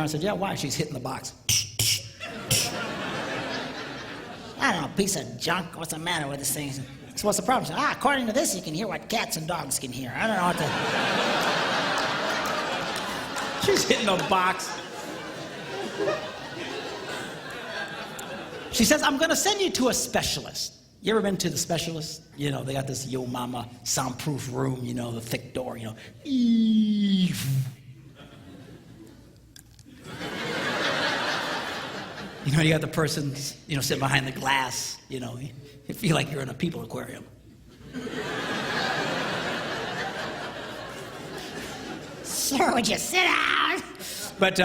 I said, yeah, why? She's hitting the box. I don't know, piece of junk. What's the matter with this thing? So what's the problem? She said, according to this, you can hear what cats and dogs can hear. I don't know what to... She's hitting the box. She says, I'm going to send you to a specialist. You ever been to the specialist? You know, they got this Yo Mama soundproof room, you know, the thick door, you know. You know, you got the person, you know, sitting behind the glass, you know. You feel like you're in a people aquarium. Sir, would you sit down? But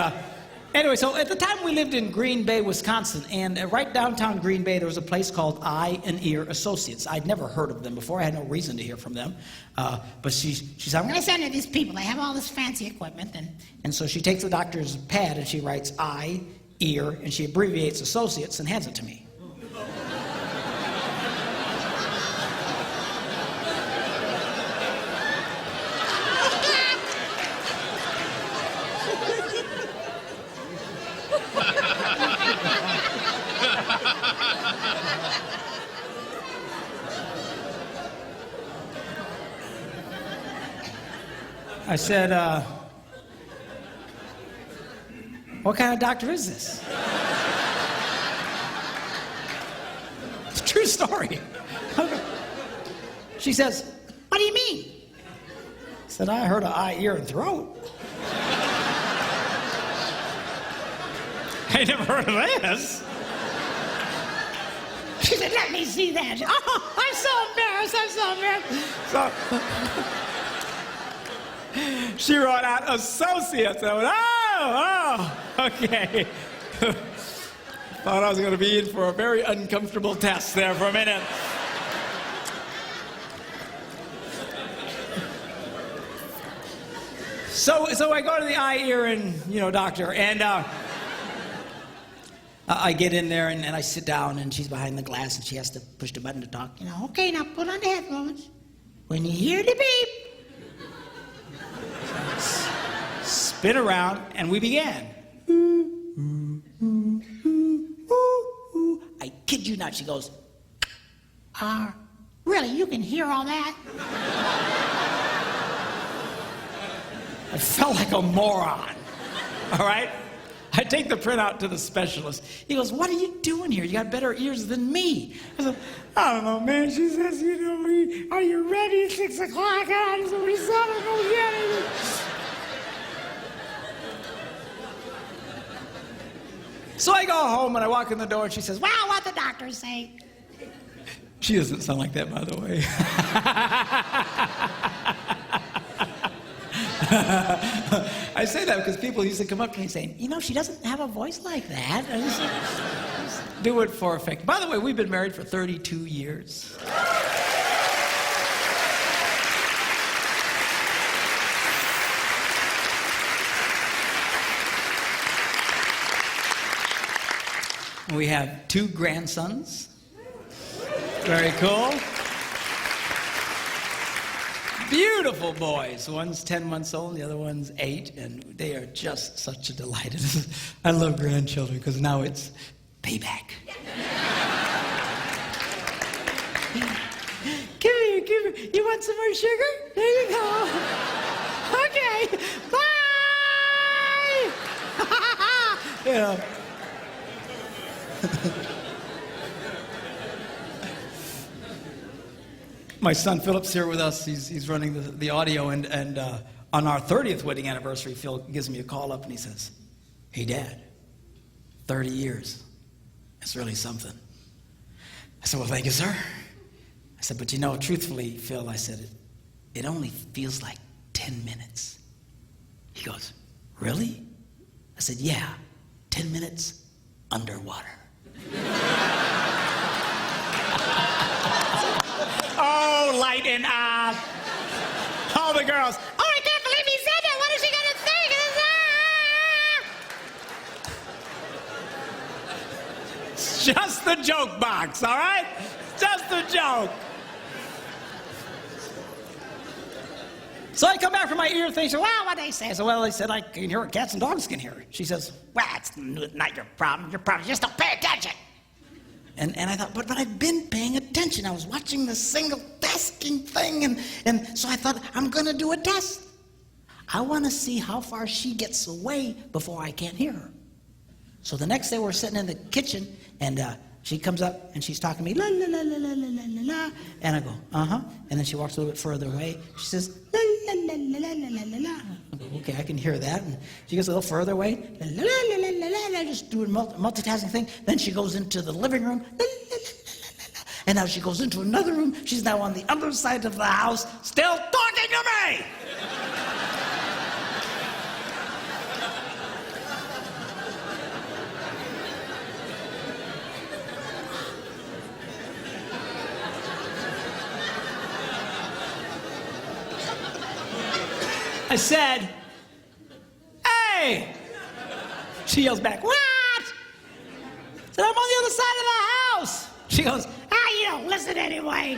anyway, so at the time we lived in Green Bay, Wisconsin, and right downtown Green Bay, there was a place called Eye and Ear Associates. I'd never heard of them before. I had no reason to hear from them. But she said, I'm going to send you these people. They have all this fancy equipment. And so she takes the doctor's pad and she writes Eye, Ear, and she abbreviates Associates and hands it to me. I said, what kind of doctor is this? It's a true story. She says, what do you mean? I said, I heard of eye, ear, and throat. I never heard of this. She said, let me see that. Oh, I'm so embarrassed. So she wrote out Associates. I went, okay. Thought I was going to be in for a very uncomfortable test there for a minute. So I go to the eye, ear, and, you know, doctor, and I get in there and I sit down, and she's behind the glass, and she has to push the button to talk. You know, okay, now put on the headphones. When you hear the beep, spin around, and we began. I kid you not, she goes, really, you can hear all that? I felt like a moron, all right? I take the printout to the specialist. He goes, what are you doing here? You got better ears than me. I said, I don't know, man. She says, you know, are you ready? 6 o'clock on, so we saw it. So I go home and I walk in the door and she says, well, what'd the doctor say? She doesn't sound like that, by the way. I say that because people used to come up to me saying, you know, she doesn't have a voice like that. I just do it for effect. By the way, we've been married for 32 years. We have 2 grandsons. Very cool. Beautiful boys. One's 10 months old, the other one's 8, and they are just such a delight. I love grandchildren because now it's payback. Give me. You want some more sugar? There you go. Okay. Bye. You know. My son Philip's here with us. He's running the audio, and on our 30th wedding anniversary, Phil gives me a call up and he says, hey, Dad, 30 years. That's really something. I said, well, thank you, sir. I said, but you know, truthfully, Phil, I said, it only feels like 10 minutes. He goes, really? I said, yeah, 10 minutes underwater. Oh, lighten up. All the girls, oh, I can't believe he said that. What is she going to think? It's just the joke box, all right? Just a joke. So I come back from my ear thing. She said, well, what they say? I said, well, they said I can hear it. Cats and dogs can hear it. She says, well, it's not your problem. Your problem is just don't pay attention. And I thought, but I've been paying attention. I was watching the single tasking thing, and so I thought, I'm going to do a test. I want to see how far she gets away before I can't hear her. So the next day we're sitting in the kitchen, and she comes up and she's talking to me, la la la la la la la la, and I go, uh-huh. And then she walks a little bit further away. She says, la la la la la la la la. I go, okay, I can hear that. And she gets a little further away, la la la la la la, just doing multitasking thing. Then she goes into the living room, la la la la la la. And now she goes into another room. She's now on the other side of the house, still talking to me. I said, hey! She yells back, what? I said, I'm on the other side of the house. She goes, you don't listen anyway.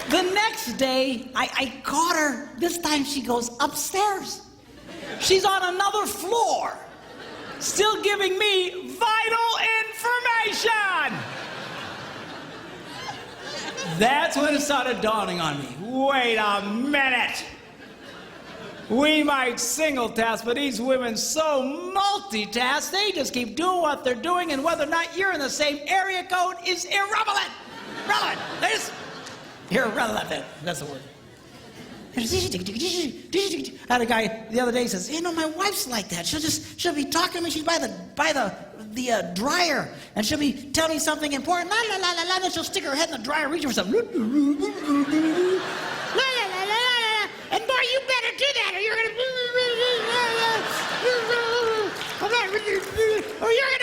The next day, I caught her. This time she goes upstairs. She's on another floor, still giving me vital information. That's when it started dawning on me. Wait a minute. We might single task, but these women so multitask, they just keep doing what they're doing, and whether or not you're in the same area code is irrelevant. Relevant. Irrelevant. That's the word. I had a guy the other day says, my wife's like that. She'll be talking to me. She's by the dryer, and she'll be telling me something important. La la la la la. Then she'll stick her head in the dryer, reaching for something. La la la la la. And boy, you better do that, or you're gonna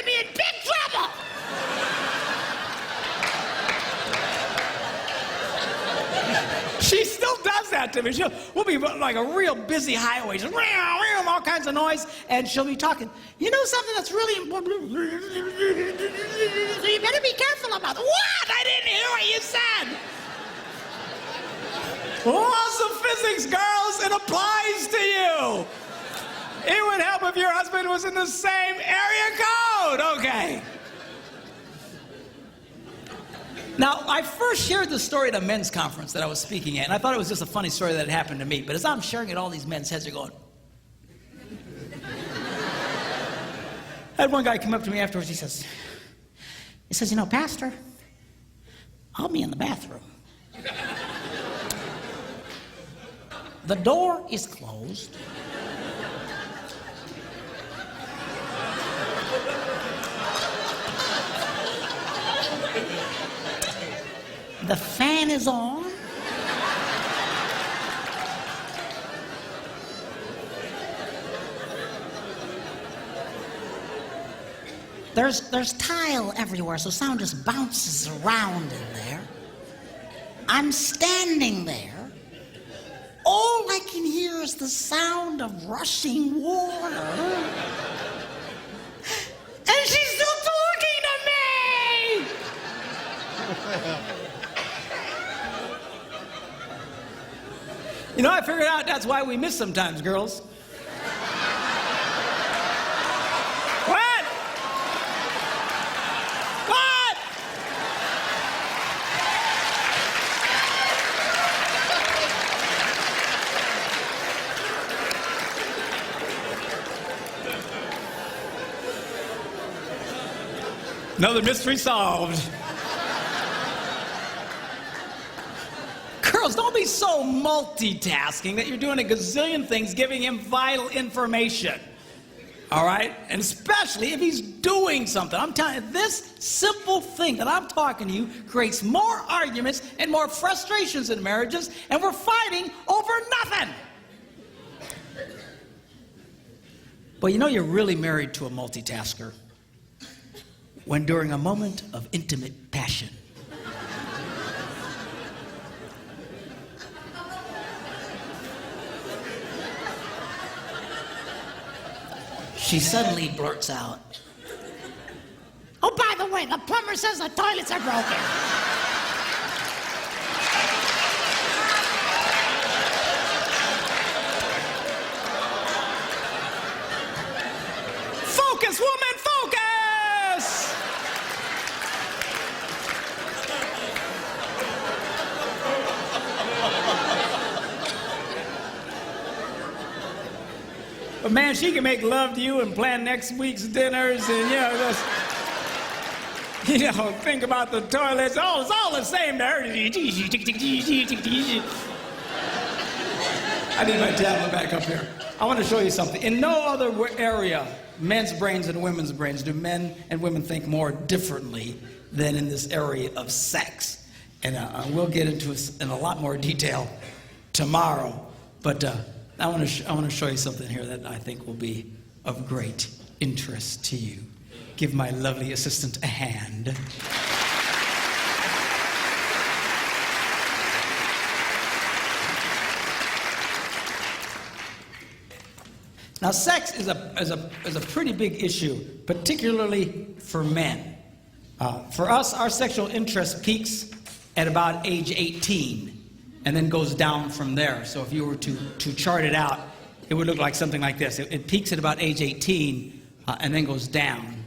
be in big trouble. She still does that to me. We'll be like a real busy highway, just all kinds of noise, and she'll be talking. Something that's really important. So you better be careful about it. What? I didn't hear what you said. Laws of physics, girls, it applies to you. It would help if your husband was in the same area code. Okay. Now, I first shared this story at a men's conference that I was speaking at, and I thought it was just a funny story that had happened to me. But as I'm sharing it, all these men's heads are going. I had one guy come up to me afterwards. He says, Pastor, I'll be in the bathroom. The door is closed. The fan is on. There's tile everywhere, so sound just bounces around in there. I'm standing there. All I can hear is the sound of rushing water. And she's still talking to me! I figured out that's why we miss sometimes, girls. What? What? Another mystery solved. Girls, don't be so multitasking that you're doing a gazillion things giving him vital information. All right? And especially if he's doing something. I'm telling you, this simple thing that I'm talking to you creates more arguments and more frustrations in marriages, and we're fighting over nothing. But you're really married to a multitasker when during a moment of intimate passion, she suddenly blurts out, way, the plumber says the toilets are broken. Focus, woman, focus! But man, she can make love to you and plan next week's dinners and, think about the toilets. Oh, it's all the same to her. I need my tablet back up here. I want to show you something. In no other area, men's brains and women's brains, do men and women think more differently than in this area of sex. And we'll get into it in a lot more detail tomorrow. But I want to show you something here that I think will be of great interest to you. Give my lovely assistant a hand. Now, sex is a pretty big issue, particularly for men. For us, our sexual interest peaks at about age 18 and then goes down from there. So if you were to chart it out, it would look like something like this. It peaks at about age 18 and then goes down.